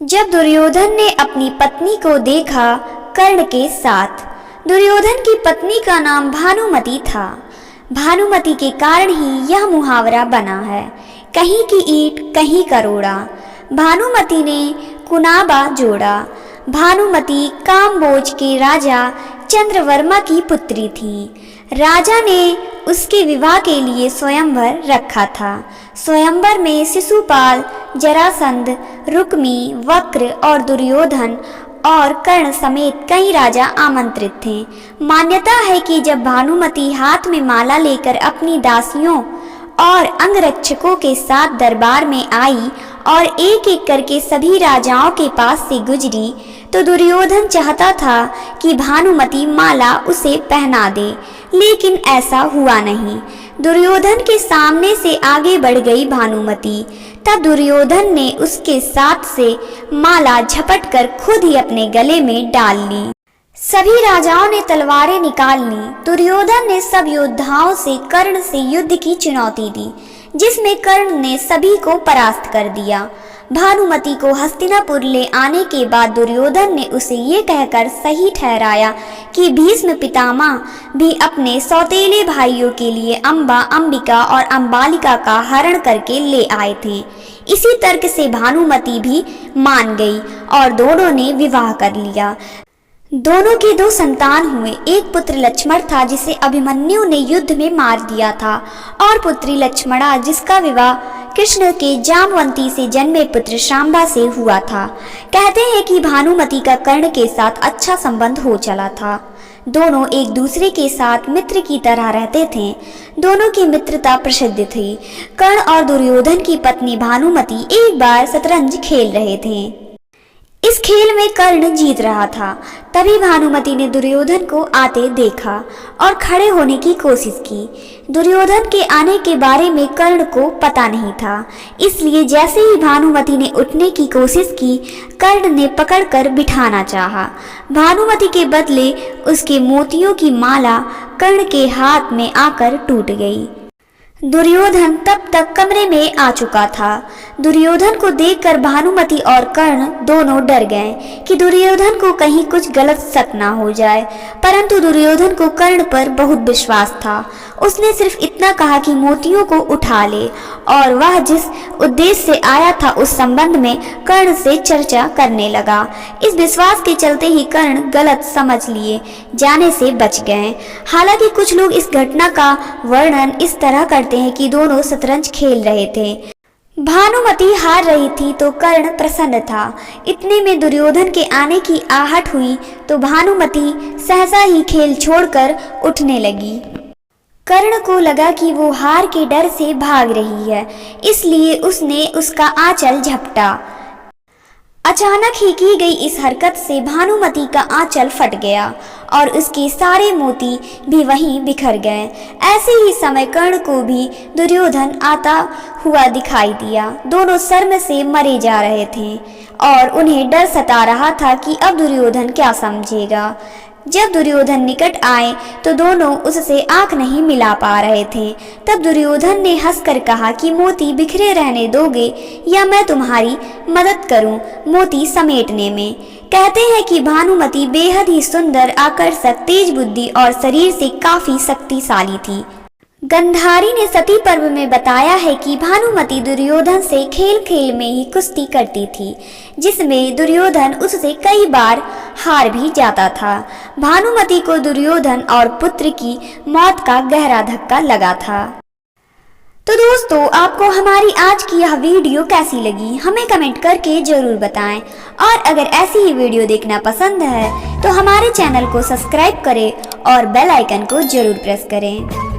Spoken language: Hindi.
जब दुर्योधन ने अपनी पत्नी को देखा कर्ण के साथ। दुर्योधन की पत्नी का नाम भानुमति था। भानुमति के कारण ही यह मुहावरा बना है, कहीं की ईंट कहीं का रोड़ा। भानुमति ने कुनाबा जोड़ा। भानुमति काम्बोज के राजा चंद्रवर्मा की पुत्री थी। राजा ने उसके विवाह के लिए स्वयंवर रखा था। स्वयंवर में शिशुपाल, जरासंध, रुक्मी, वक्र और दुर्योधन और कर्ण समेत कई राजा आमंत्रित थे। मान्यता है कि जब भानुमति हाथ में माला लेकर अपनी दासियों और अंगरक्षकों के साथ दरबार में आई और एक एक करके सभी राजाओं के पास से गुजरी, तो दुर्योधन चाहता था कि भानुमति माला उसे पहना दे, लेकिन ऐसा हुआ नहीं। दुर्योधन के सामने से आगे बढ़ गई भानुमति। तब दुर्योधन ने उसके साथ से माला झपटकर खुद ही अपने गले में डाल ली। सभी राजाओं ने तलवारें निकाल ली। दुर्योधन ने सब योद्धाओं से कर्ण से युद्ध की चुनौती दी, जिसमें कर्ण ने सभी को परास्त कर दिया। भानुमति को हस्तिनापुर ले आने के बाद दुर्योधन ने उसे ये कहकर सही ठहराया कि भीष्म पितामह भी अपने सौतेले भाइयों के लिए अम्बा, अंबिका और अंबालिका का हरण करके ले आए थे। इसी तर्क से भानुमति भी मान गई और दोनों ने विवाह कर लिया। दोनों के दो संतान हुए। एक पुत्र लक्ष्मण था जिसे अभिमन्यु ने युद्ध में मार दिया था, और पुत्री लक्ष्मणा जिसका विवाह कृष्ण के जामवंती से जन्मे पुत्र शांबा से हुआ था। कहते हैं कि भानुमति का कर्ण के साथ अच्छा संबंध हो चला था। दोनों एक दूसरे के साथ मित्र की तरह रहते थे। दोनों की मित्रता प्रसिद्ध थी। कर्ण और दुर्योधन की पत्नी भानुमति एक बार शतरंज खेल रहे थे। इस खेल में कर्ण जीत रहा था। तभी भानुमति ने दुर्योधन को आते देखा और खड़े होने की कोशिश की। दुर्योधन के आने के बारे में कर्ण को पता नहीं था, इसलिए जैसे ही भानुमति ने उठने की कोशिश की, कर्ण ने पकड़कर बिठाना चाहा। भानुमति के बदले उसके मोतियों की माला कर्ण के हाथ में आकर टूट गई। दुर्योधन तब तक कमरे में आ चुका था। दुर्योधन को देखकर भानुमति और कर्ण दोनों डर गए कि दुर्योधन को कहीं कुछ गलत शक ना हो जाए, परंतु दुर्योधन को कर्ण पर बहुत विश्वास था। उसने सिर्फ इतना कहा कि मोतियों को उठा ले, और वह जिस उद्देश्य से आया था उस संबंध में कर्ण से चर्चा करने लगा। इस विश्वास के चलते ही कर्ण गलत समझ लिए जाने से बच गए। हालांकि कुछ लोग इस घटना का वर्णन इस तरह करते हैं कि दोनों शतरंज खेल रहे थे। भानुमति हार रही थी तो कर्ण प्रसन्न था। इतने में दुर्योधन के आने की आहट हुई तो भानुमति सहसा ही खेल छोड़कर उठने लगी। कर्ण को लगा कि वो हार के डर से भाग रही है, इसलिए उसने उसका आंचल झपटा। अचानक ही की गई इस हरकत से भानुमति का आंचल फट गया और उसके सारे मोती भी वहीं बिखर गए। ऐसे ही समय कर्ण को भी दुर्योधन आता हुआ दिखाई दिया। दोनों शर्म से मरे जा रहे थे और उन्हें डर सता रहा था कि अब दुर्योधन क्या समझेगा। जब दुर्योधन निकट आए तो दोनों उससे आंख नहीं मिला पा रहे थे। तब दुर्योधन ने हंसकर कहा कि मोती बिखरे रहने दोगे या मैं तुम्हारी मदद करूं मोती समेटने में। कहते हैं कि भानुमति बेहद ही सुंदर, आकर्षक, तेज बुद्धि और शरीर से काफी शक्तिशाली थी। गंधारी ने सती पर्व में बताया है कि भानुमति दुर्योधन से खेल खेल में ही कुश्ती करती थी, जिसमें दुर्योधन उससे कई बार हार भी जाता था। भानुमति को दुर्योधन और पुत्र की मौत का गहरा धक्का लगा था। तो दोस्तों, आपको हमारी आज की यह वीडियो कैसी लगी हमें कमेंट करके जरूर बताएं, और अगर ऐसी ही वीडियो देखना पसंद है तो हमारे चैनल को सब्सक्राइब करें और बेल आइकन को जरूर प्रेस करें।